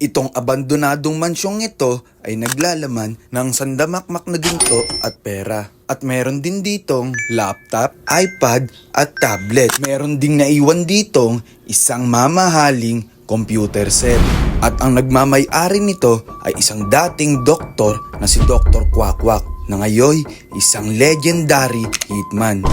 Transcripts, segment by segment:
Itong abandonadong mansyong ito ay naglalaman ng sandamakmak na ginto at pera. At meron din ditong laptop, iPad at tablet. Meron ding naiwan ditong isang mamahaling computer set. At ang nagmamay-ari nito ay isang dating doktor na si Dr. Quacquac na ngayon isang legendary hitman.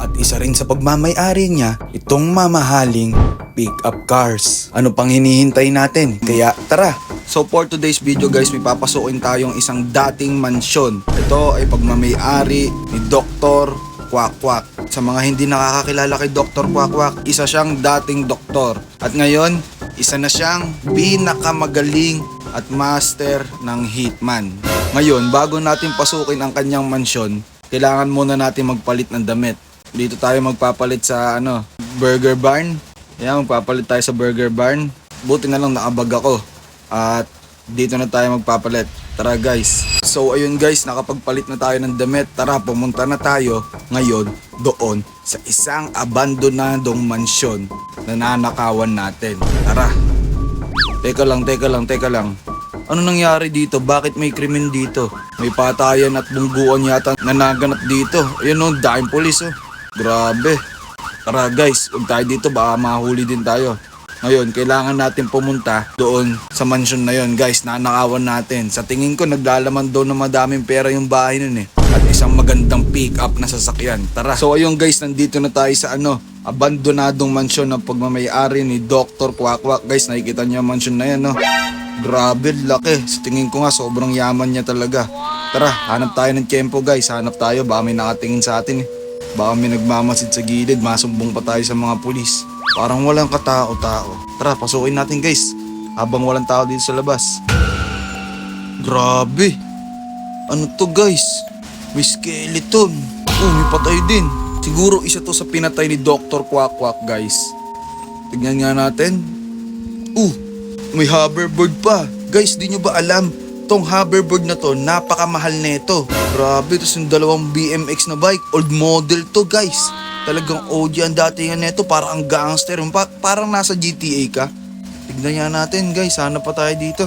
At isa rin sa pagmamay-ari niya itong mamahaling pick-up cars. Ano pang hinihintay natin? Kaya tara! So for today's video guys, may papasukin tayong isang dating mansyon. Ito ay pagmamay-ari ni Dr. Quacquac. Sa mga hindi nakakakilala kay Dr. Quacquac, isa siyang dating doktor. At ngayon, isa na siyang pinakamagaling at master ng hitman. Ngayon, bago natin pasukin ang kanyang mansyon, kailangan muna natin magpalit ng damit. Dito tayo magpapalit sa Burger Barn. Ayan, magpapalit tayo sa Burger Barn. Buti na lang nakabag ako. At dito na tayo magpapalit. Tara guys. So ayun guys, nakapagpalit na tayo ng damit. Tara, pumunta na tayo ngayon doon sa isang abandonadong mansyon na nanakawan natin. Tara. Teka lang. Ano nangyari dito? Bakit may krimen dito? May patayan at bungguan yata na naganap dito. Ayun daming pulis Grabe. Tara guys, huwag tayo dito, baka mahuli din tayo. Ngayon, kailangan natin pumunta doon sa mansion na yon guys, nanakawan natin. Sa tingin ko, naglalaman doon na madaming pera yung bahay nun At isang magandang pick-up na sasakyan. Tara. So ayun guys, nandito na tayo sa abandonadong mansion na pagmamay-ari ni Dr. Quacquac. Guys, nakikita niyo yung mansion na yan Grabe, laki. Sa tingin ko nga, sobrang yaman niya talaga. Tara, hanap tayo ng tiyempo guys. Hanap tayo, baka may nakatingin sa atin Baka may nagmamasid sa gilid, masumbong pa tayo sa mga pulis. Parang walang katao-tao. Tara, pasukin natin guys. Habang walang tao dito sa labas. Grabe. Ano to guys? May skeleton. May patay din. Siguro isa to sa pinatay ni Dr. Quacquac guys. Tignan nga natin. May hoverboard pa. Guys, di nyo ba alam? Tong hoverboard na to, napakamahal nito. Grabe, tapos yung dalawang BMX na bike, old model to guys. Talagang OG ang datingan nito, parang ang gangster. Parang nasa GTA ka. Tignan nga natin guys, sana pa tayo dito.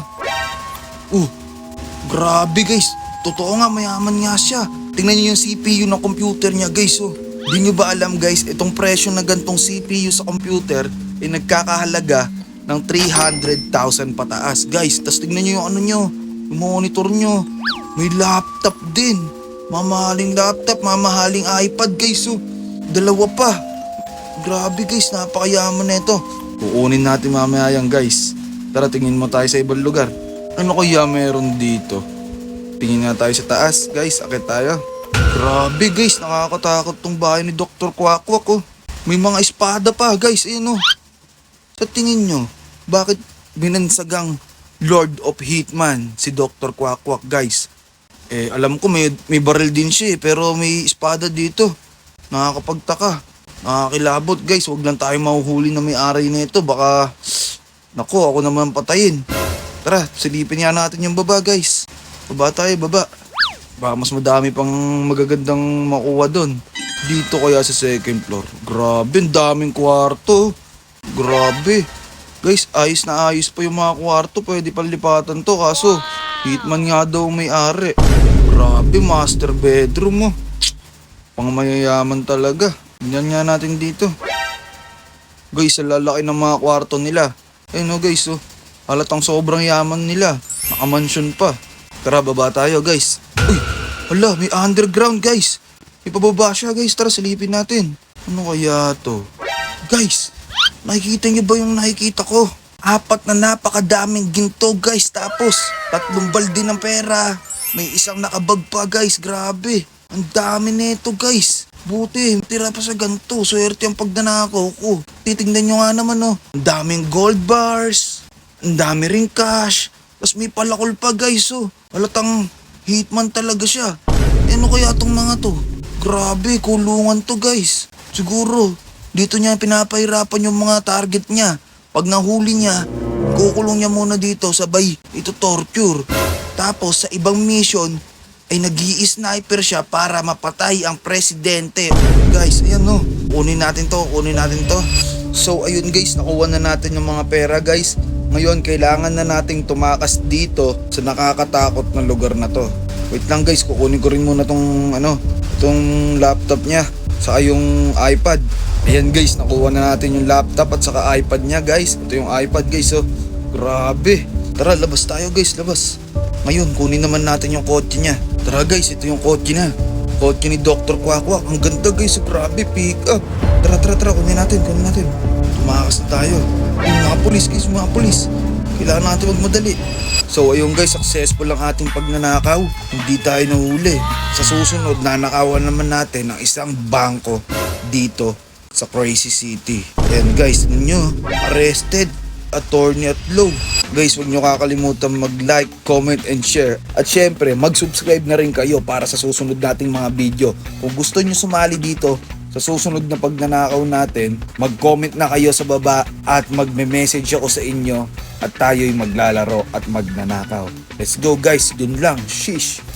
Grabe guys, totoo nga, mayaman nga siya. Tingnan niyo yung CPU ng computer niya guys Di nyo ba alam guys, itong presyo na gantong CPU sa computer ay nagkakahalaga ng 300,000 pataas guys. Tapos tignan nyo yung yung monitor nyo. May laptop din. Mamahaling laptop, mamahaling iPad guys Dalawa pa. Grabe guys, napakayaman na ito. Kukunin natin mamaya yan guys. Tara, tingin mo tayo sa ibang lugar. Ano kaya meron dito? Tingin nga tayo sa taas guys, akit tayo. Grabe guys, nakakatakot tong bahay ni Dr. Quacquac May mga espada pa guys, ayun Sa tingin nyo, bakit binansagang Lord of Hitman si Dr. Quacquac guys? Alam ko may baril din siya pero may espada dito. Nakakapagtaka. Nakakilabot guys, wag lang tayo mahuhuli na may-ari nito. Baka, ako naman patayin. Tara, silipin nga natin yung baba guys. Baba tayo, baba. Baka mas madami pang magagandang makuha doon. Dito kaya sa second floor. Grabe, ang daming kwarto. Grabe. Guys, ayos na ayos pa yung mga kwarto. Pwede palipatan to. Kaso, hitman nga daw may-ari. Grabe, master bedroom Pang mayayaman talaga. Tingnan nga natin dito. Guys, ang lalaki ng mga kwarto nila. Ayun guys halatang sobrang yaman nila. Nakamansyon pa. Tara, baba tayo guys. Hala, may underground guys. May pababa siya guys. Tara, silipin natin. Ano kaya to? Guys, nakikita niyo ba yung nakikita ko? 4 na napakadaming ginto guys. Tapos 3 balde ng pera. May isang nakabag pa guys. Grabe. Ang dami nito guys. Buti, tira pa sa ganito. Swerte ang pagdanakaw ko. Titignan nyo nga naman Ang daming gold bars. Ang dami ring cash. Tapos may palakol pa guys Halatang hitman talaga siya. Ano kaya tong mga to? Grabe, kulungan to guys. Siguro, dito niya pinapahirapan yung mga target niya. Pag nahuli niya, kukulong niya muna dito, sabay ito torture. Tapos sa ibang mission, ay nag-i-sniper siya para mapatay ang presidente. Guys, ayan kunin natin to. So ayun guys, nakuha na natin yung mga pera guys. Ngayon, kailangan na nating tumakas dito sa nakakatakot na lugar na to. Wait lang guys, kukunin ko rin muna itong laptop niya, saka yung iPad. Ayan guys, nakuha na natin yung laptop at saka iPad niya guys. Ito yung iPad guys, oh. Grabe. Tara, labas tayo guys, labas. Ngayon, kunin naman natin yung kotse niya. Tara guys, ito yung kotse na. Kotse ni Dr. Quack. Ang ganda guys, grabe, pick up. Tara, kunin natin. Tumakas na tayo. Yung mga pulis guys, mga pulis. Kailangan natin magmadali. So ayun guys, successful ang ating pagnanakaw. Hindi tayo nahuli. Sa susunod, nanakawan naman natin ang isang bangko dito sa Crazy City. And guys, ninyo, arrested, attorney at law. Guys, huwag nyo kakalimutan mag-like, comment, and share. At syempre, mag-subscribe na rin kayo para sa susunod nating mga video. Kung gusto nyo sumali dito sa susunod na pagnanakaw natin, mag-comment na kayo sa baba at magme-message ako sa inyo at tayo'y maglalaro at magnanakaw. Let's go guys, dun lang. Sheesh!